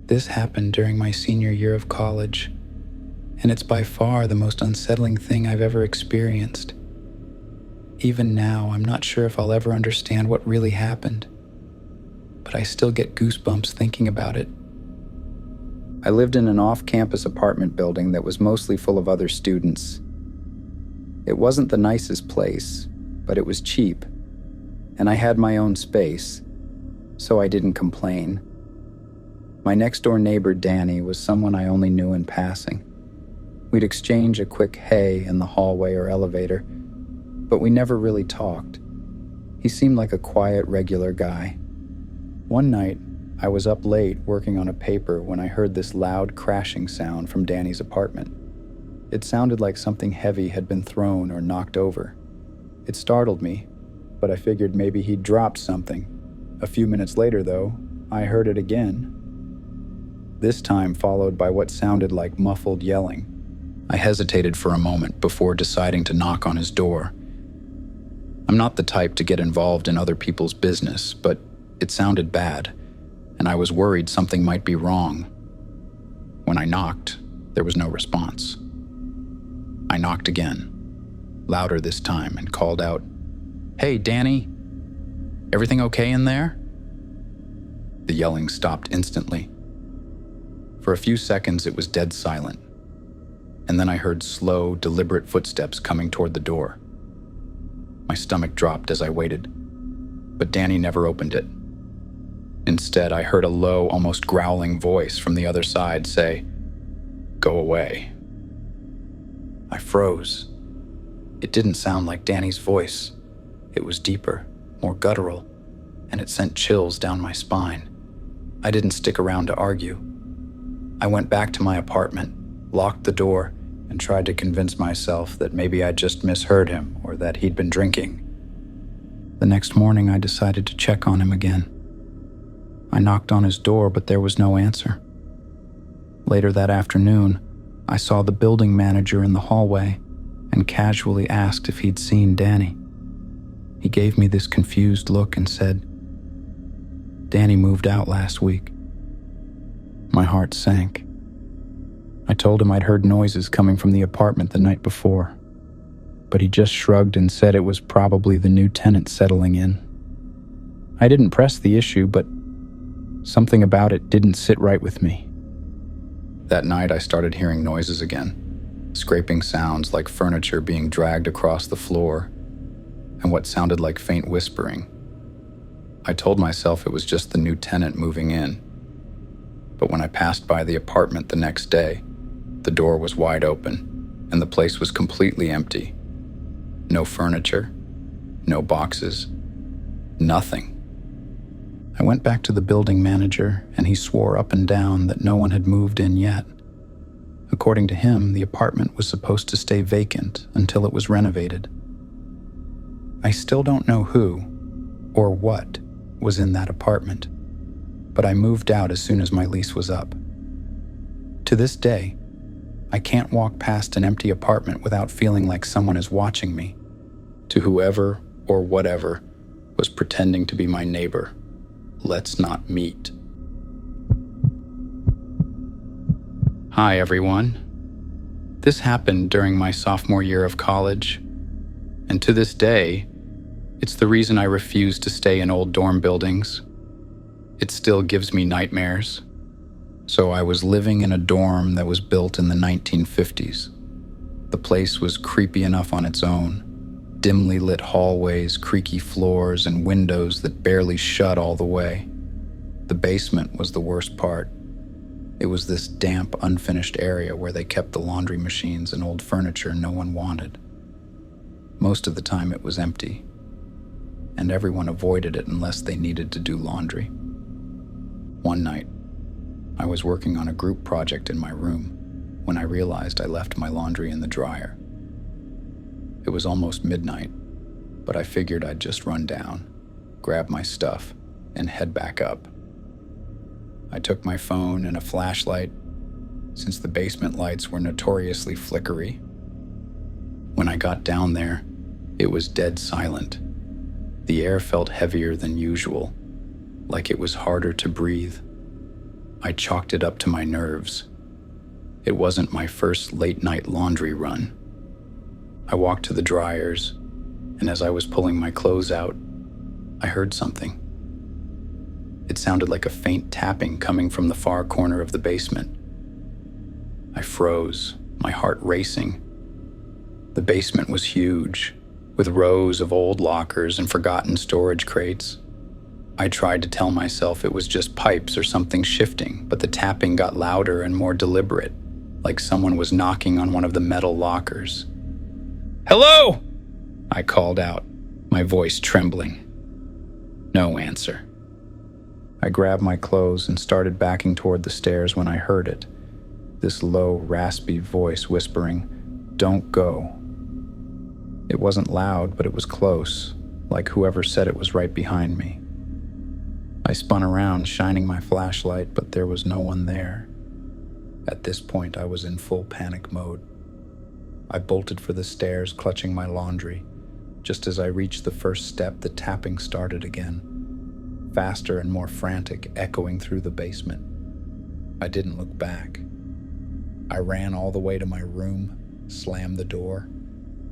This happened during my senior year of college, and it's by far the most unsettling thing I've ever experienced. Even now, I'm not sure if I'll ever understand what really happened, but I still get goosebumps thinking about it. I lived in an off-campus apartment building that was mostly full of other students. It wasn't the nicest place, but it was cheap, and I had my own space, so I didn't complain. My next-door neighbor, Danny, was someone I only knew in passing. We'd exchange a quick hey in the hallway or elevator, but we never really talked. He seemed like a quiet, regular guy. One night, I was up late working on a paper when I heard this loud crashing sound from Danny's apartment. It sounded like something heavy had been thrown or knocked over. It startled me, but I figured maybe he'd dropped something. A few minutes later, though, I heard it again. This time followed by what sounded like muffled yelling. I hesitated for a moment before deciding to knock on his door. I'm not the type to get involved in other people's business, but it sounded bad, and I was worried something might be wrong. When I knocked, there was no response. I knocked again, louder this time, and called out, "Hey, Danny, everything okay in there?" The yelling stopped instantly. For a few seconds, it was dead silent, and then I heard slow, deliberate footsteps coming toward the door. My stomach dropped as I waited, but Danny never opened it. Instead, I heard a low, almost growling voice from the other side say, "Go away." I froze. It didn't sound like Danny's voice. It was deeper, more guttural, and it sent chills down my spine. I didn't stick around to argue. I went back to my apartment, locked the door, and tried to convince myself that maybe I'd just misheard him or that he'd been drinking. The next morning, I decided to check on him again. I knocked on his door, but there was no answer. Later that afternoon, I saw the building manager in the hallway and casually asked if he'd seen Danny. He gave me this confused look and said, "Danny moved out last week." My heart sank. I told him I'd heard noises coming from the apartment the night before, but he just shrugged and said it was probably the new tenant settling in. I didn't press the issue, but something about it didn't sit right with me. That night, I started hearing noises again, scraping sounds like furniture being dragged across the floor, and what sounded like faint whispering. I told myself it was just the new tenant moving in. But when I passed by the apartment the next day, the door was wide open, and the place was completely empty. No furniture, no boxes, nothing. I went back to the building manager, and he swore up and down that no one had moved in yet. According to him, the apartment was supposed to stay vacant until it was renovated. I still don't know who or what was in that apartment, but I moved out as soon as my lease was up. To this day, I can't walk past an empty apartment without feeling like someone is watching me. To whoever or whatever was pretending to be my neighbor, let's not meet. Hi, everyone. This happened during my sophomore year of college, and to this day, it's the reason I refuse to stay in old dorm buildings. It still gives me nightmares. So I was living in a dorm that was built in the 1950s. The place was creepy enough on its own. Dimly lit hallways, creaky floors, and windows that barely shut all the way. The basement was the worst part. It was this damp, unfinished area where they kept the laundry machines and old furniture no one wanted. Most of the time it was empty, and everyone avoided it unless they needed to do laundry. One night, I was working on a group project in my room when I realized I left my laundry in the dryer. It was almost midnight, but I figured I'd just run down, grab my stuff, and head back up. I took my phone and a flashlight, since the basement lights were notoriously flickery. When I got down there, it was dead silent. The air felt heavier than usual, like it was harder to breathe. I chalked it up to my nerves. It wasn't my first late-night laundry run. I walked to the dryers, and as I was pulling my clothes out, I heard something. It sounded like a faint tapping coming from the far corner of the basement. I froze, my heart racing. The basement was huge, with rows of old lockers and forgotten storage crates. I tried to tell myself it was just pipes or something shifting, but the tapping got louder and more deliberate, like someone was knocking on one of the metal lockers. "Hello!" I called out, my voice trembling. No answer. I grabbed my clothes and started backing toward the stairs when I heard it, this low, raspy voice whispering, "Don't go." It wasn't loud, but it was close, like whoever said it was right behind me. I spun around, shining my flashlight, but there was no one there. At this point, I was in full panic mode. I bolted for the stairs, clutching my laundry. Just as I reached the first step, the tapping started again, faster and more frantic, echoing through the basement. I didn't look back. I ran all the way to my room, slammed the door,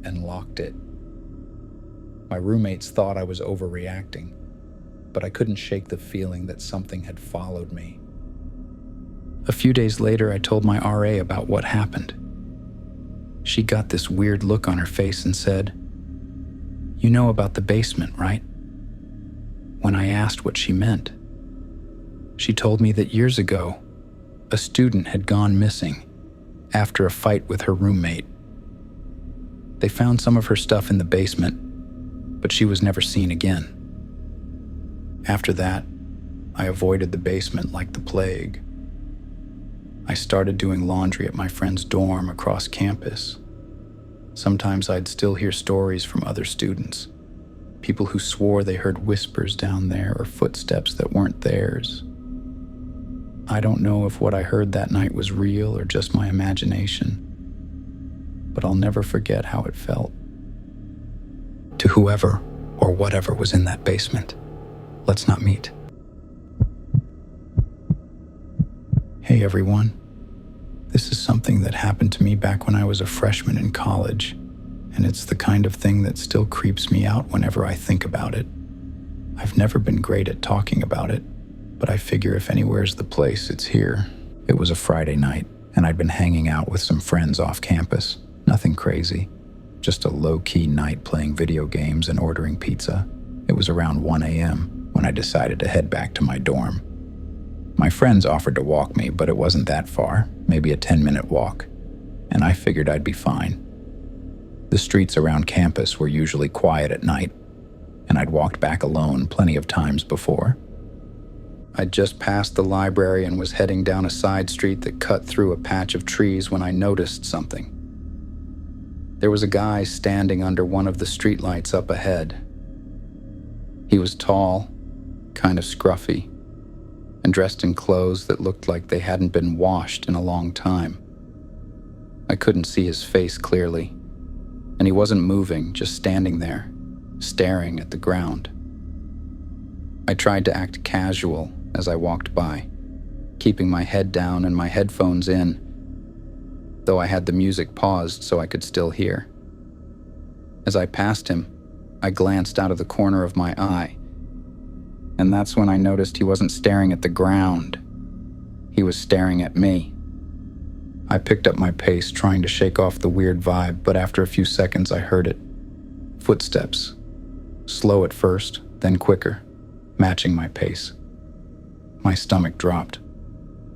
and locked it. My roommates thought I was overreacting, but I couldn't shake the feeling that something had followed me. A few days later, I told my RA about what happened. She got this weird look on her face and said, "You know about the basement, right?" When I asked what she meant, she told me that years ago, a student had gone missing after a fight with her roommate. They found some of her stuff in the basement, but she was never seen again. After that, I avoided the basement like the plague. I started doing laundry at my friend's dorm across campus. Sometimes I'd still hear stories from other students, people who swore they heard whispers down there or footsteps that weren't theirs. I don't know if what I heard that night was real or just my imagination, but I'll never forget how it felt. To whoever or whatever was in that basement, let's not meet. Hey everyone, this is something that happened to me back when I was a freshman in college, and it's the kind of thing that still creeps me out whenever I think about it. I've never been great at talking about it, but I figure if anywhere's the place, it's here. It was a Friday night, and I'd been hanging out with some friends off campus. Nothing crazy, just a low-key night playing video games and ordering pizza. It was around 1 a.m. when I decided to head back to my dorm. My friends offered to walk me, but it wasn't that far, maybe a 10-minute walk, and I figured I'd be fine. The streets around campus were usually quiet at night, and I'd walked back alone plenty of times before. I'd just passed the library and was heading down a side street that cut through a patch of trees when I noticed something. There was a guy standing under one of the streetlights up ahead. He was tall, kind of scruffy, and dressed in clothes that looked like they hadn't been washed in a long time. I couldn't see his face clearly, and he wasn't moving, just standing there, staring at the ground. I tried to act casual as I walked by, keeping my head down and my headphones in, though I had the music paused so I could still hear. As I passed him, I glanced out of the corner of my eye, and that's when I noticed he wasn't staring at the ground. He was staring at me. I picked up my pace, trying to shake off the weird vibe, but after a few seconds I heard it. Footsteps. Slow at first, then quicker, matching my pace. My stomach dropped.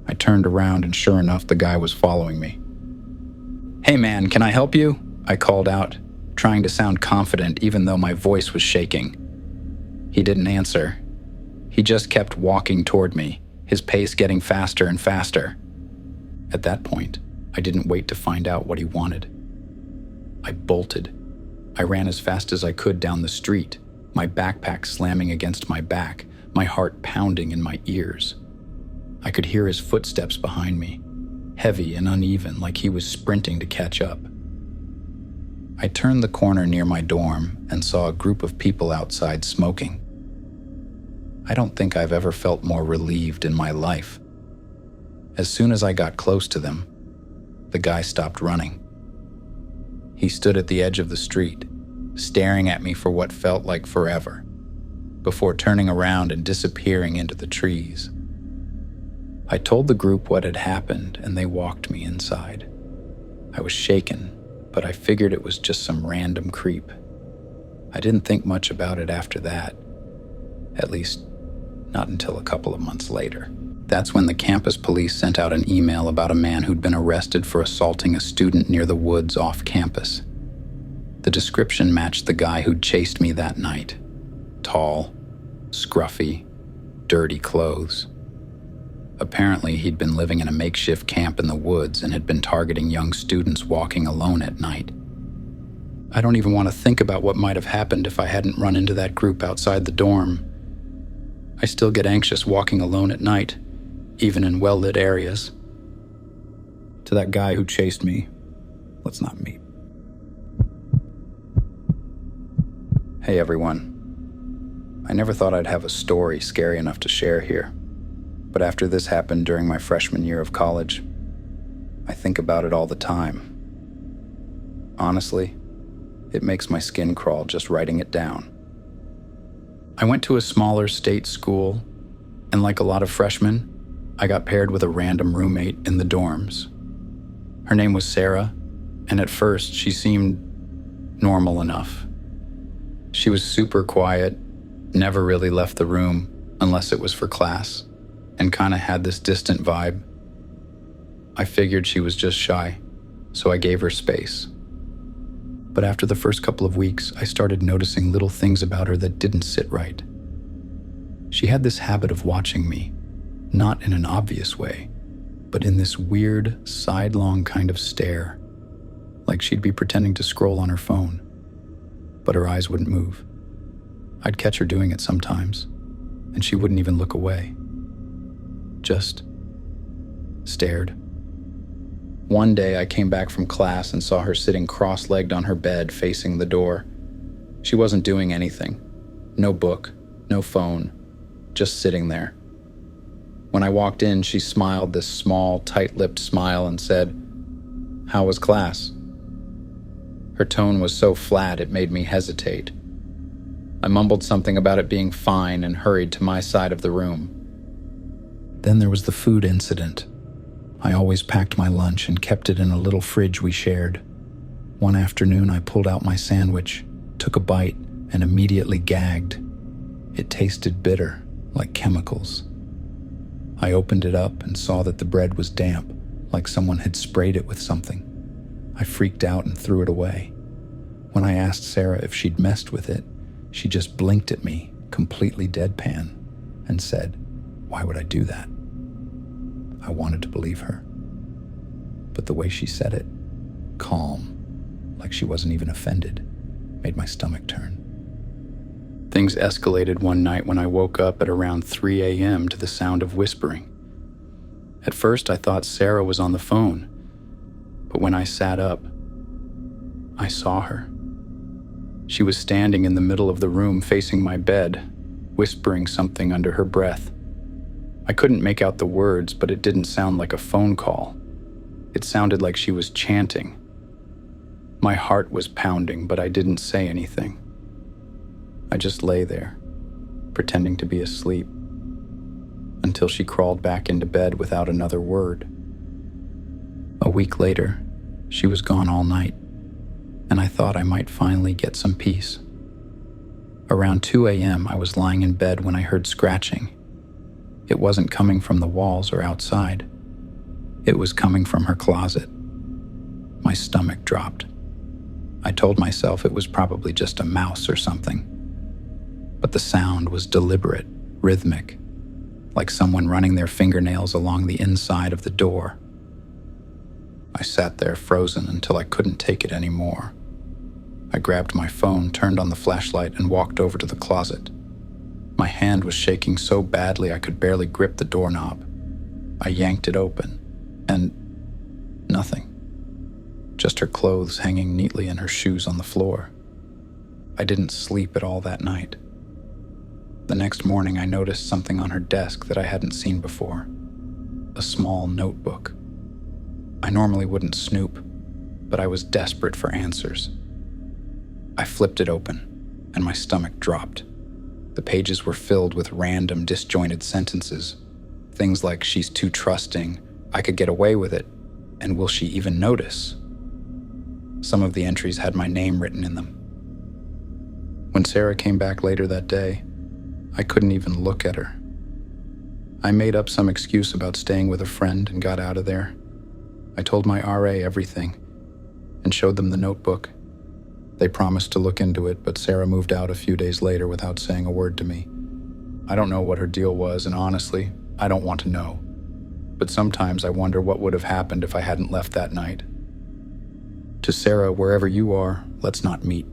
I turned around and sure enough, the guy was following me. "Hey man, can I help you?" I called out, trying to sound confident even though my voice was shaking. He didn't answer. He just kept walking toward me, his pace getting faster and faster. At that point, I didn't wait to find out what he wanted. I bolted. I ran as fast as I could down the street, my backpack slamming against my back, my heart pounding in my ears. I could hear his footsteps behind me, heavy and uneven, like he was sprinting to catch up. I turned the corner near my dorm and saw a group of people outside smoking. I don't think I've ever felt more relieved in my life. As soon as I got close to them, the guy stopped running. He stood at the edge of the street, staring at me for what felt like forever, before turning around and disappearing into the trees. I told the group what had happened, and they walked me inside. I was shaken, but I figured it was just some random creep. I didn't think much about it after that, at least not until a couple of months later. That's when the campus police sent out an email about a man who'd been arrested for assaulting a student near the woods off campus. The description matched the guy who'd chased me that night. Tall, scruffy, dirty clothes. Apparently, he'd been living in a makeshift camp in the woods and had been targeting young students walking alone at night. I don't even want to think about what might have happened if I hadn't run into that group outside the dorm. I still get anxious walking alone at night, even in well-lit areas. To that guy who chased me, let's not meet. Hey everyone. I never thought I'd have a story scary enough to share here, but after this happened during my freshman year of college, I think about it all the time. Honestly, it makes my skin crawl just writing it down. I went to a smaller state school, and like a lot of freshmen, I got paired with a random roommate in the dorms. Her name was Sarah, and at first she seemed normal enough. She was super quiet, never really left the room unless it was for class, and kind of had this distant vibe. I figured she was just shy, so I gave her space. But after the first couple of weeks, I started noticing little things about her that didn't sit right. She had this habit of watching me, not in an obvious way, but in this weird, sidelong kind of stare, like she'd be pretending to scroll on her phone, but her eyes wouldn't move. I'd catch her doing it sometimes, and she wouldn't even look away. Just stared. One day I came back from class and saw her sitting cross-legged on her bed facing the door. She wasn't doing anything. No book, no phone, just sitting there. When I walked in, she smiled this small, tight-lipped smile and said, "How was class?" Her tone was so flat it made me hesitate. I mumbled something about it being fine and hurried to my side of the room. Then there was the food incident. I always packed my lunch and kept it in a little fridge we shared. One afternoon, I pulled out my sandwich, took a bite, and immediately gagged. It tasted bitter, like chemicals. I opened it up and saw that the bread was damp, like someone had sprayed it with something. I freaked out and threw it away. When I asked Sarah if she'd messed with it, she just blinked at me, completely deadpan, and said, "Why would I do that?" I wanted to believe her. But the way she said it, calm, like she wasn't even offended, made my stomach turn. Things escalated one night when I woke up at around 3 a.m. to the sound of whispering. At first, I thought Sarah was on the phone, but when I sat up, I saw her. She was standing in the middle of the room facing my bed, whispering something under her breath. I couldn't make out the words, but it didn't sound like a phone call. It sounded like she was chanting. My heart was pounding, but I didn't say anything. I just lay there, pretending to be asleep, until she crawled back into bed without another word. A week later, she was gone all night, and I thought I might finally get some peace. Around 2 a.m., I was lying in bed when I heard scratching. It wasn't coming from the walls or outside. It was coming from her closet. My stomach dropped. I told myself it was probably just a mouse or something. But the sound was deliberate, rhythmic, like someone running their fingernails along the inside of the door. I sat there frozen until I couldn't take it anymore. I grabbed my phone, turned on the flashlight, and walked over to the closet. My hand was shaking so badly I could barely grip the doorknob. I yanked it open, and nothing. Just her clothes hanging neatly and her shoes on the floor. I didn't sleep at all that night. The next morning, I noticed something on her desk that I hadn't seen before. a small notebook. I normally wouldn't snoop, but I was desperate for answers. I flipped it open, and my stomach dropped. The pages were filled with random, disjointed sentences. Things like, "She's too trusting," "I could get away with it," and "Will she even notice?" Some of the entries had my name written in them. When Sarah came back later that day, I couldn't even look at her. I made up some excuse about staying with a friend and got out of there. I told my RA everything and showed them the notebook. They promised to look into it, but Sarah moved out a few days later without saying a word to me. I don't know what her deal was, and honestly, I don't want to know. But sometimes I wonder what would have happened if I hadn't left that night. To Sarah, wherever you are, let's not meet.